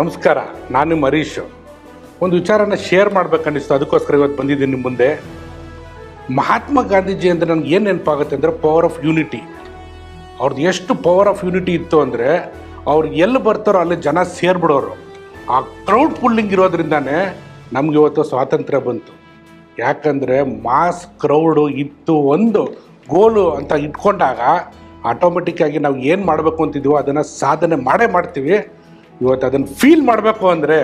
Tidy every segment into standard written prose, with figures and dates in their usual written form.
ನಮಸ್ಕಾರ, ನಾನು ನಿಮ್ಮ ಹರೀಶ್. ಒಂದು ವಿಚಾರನ ಶೇರ್ ಮಾಡ್ಬೇಕನ್ನಿಸ್ತು, ಅದಕ್ಕೋಸ್ಕರ ಇವತ್ತು ಬಂದಿದ್ದೀನಿ ನಿಮ್ಮ ಮುಂದೆ. ಮಹಾತ್ಮ ಗಾಂಧೀಜಿ ಅಂದರೆ ನನಗೆ ಏನು ನೆನಪಾಗುತ್ತೆ ಅಂದರೆ ಪವರ್ ಆಫ್ ಯೂನಿಟಿ. ಅವ್ರದ್ದು ಎಷ್ಟು ಪವರ್ ಆಫ್ ಯೂನಿಟಿ ಇತ್ತು ಅಂದರೆ ಅವ್ರು ಎಲ್ಲಿ ಬರ್ತಾರೋ ಅಲ್ಲಿ ಜನ ಸೇರಿಬಿಡೋರು. ಆ ಕ್ರೌಡ್ ಪುಲ್ಲಿಂಗ್ ಇರೋದ್ರಿಂದಾನೇ ನಮ್ಗೆ ಇವತ್ತು ಸ್ವಾತಂತ್ರ್ಯ ಬಂತು. ಯಾಕಂದರೆ ಮಾಸ್ ಕ್ರೌಡು ಇತ್ತು ಒಂದು ಗೋಲು ಅಂತ ಇಟ್ಕೊಂಡಾಗ ಆಟೋಮೆಟಿಕ್ಕಾಗಿ ನಾವು ಏನು ಮಾಡಬೇಕು ಅಂತಿದ್ದೀವೋ ಅದನ್ನು ಸಾಧನೆ ಮಾಡೇ ಮಾಡ್ತೀವಿ. ಇವತ್ತು ಅದನ್ನು ಫೀಲ್ ಮಾಡಬೇಕು ಅಂದರೆ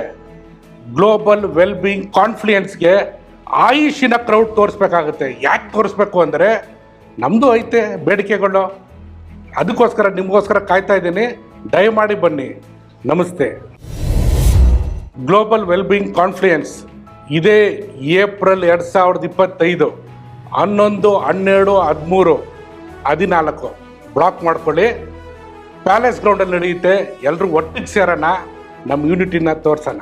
ಗ್ಲೋಬಲ್ ವೆಲ್ಬೀಯಿಂಗ್ ಕಾನ್ಫ್ಲುಯೆನ್ಸ್ಗೆ ಆಯುಷಿನ ಕ್ರೌಡ್ ತೋರಿಸ್ಬೇಕಾಗುತ್ತೆ. ಯಾಕೆ ತೋರಿಸ್ಬೇಕು ಅಂದರೆ ನಮ್ಮದು ಐತೆ ಬೇಡಿಕೆಗಳು, ಅದಕ್ಕೋಸ್ಕರ ನಿಮಗೋಸ್ಕರ ಕಾಯ್ತಾ ಇದ್ದೀನಿ. ದಯಮಾಡಿ ಬನ್ನಿ. ನಮಸ್ತೆ. ಗ್ಲೋಬಲ್ ವೆಲ್ಬೀಯಿಂಗ್ ಕಾನ್ಫ್ಲುಯೆನ್ಸ್ ಇದೇ ಏಪ್ರಿಲ್ 2025 11, 12, 13, 14 ಬ್ಲಾಕ್ ಮಾಡ್ಕೊಳ್ಳಿ. ಪ್ಯಾಲೇಸ್ ಗ್ರೌಂಡಲ್ಲಿ ನಡೆಯುತ್ತೆ. ಎಲ್ಲರೂ ಒಟ್ಟಿಗೆ ಸೇರೋಣ, ನಮ್ಮ ಯೂನಿಟಿನ ತೋರಿಸೋಣ.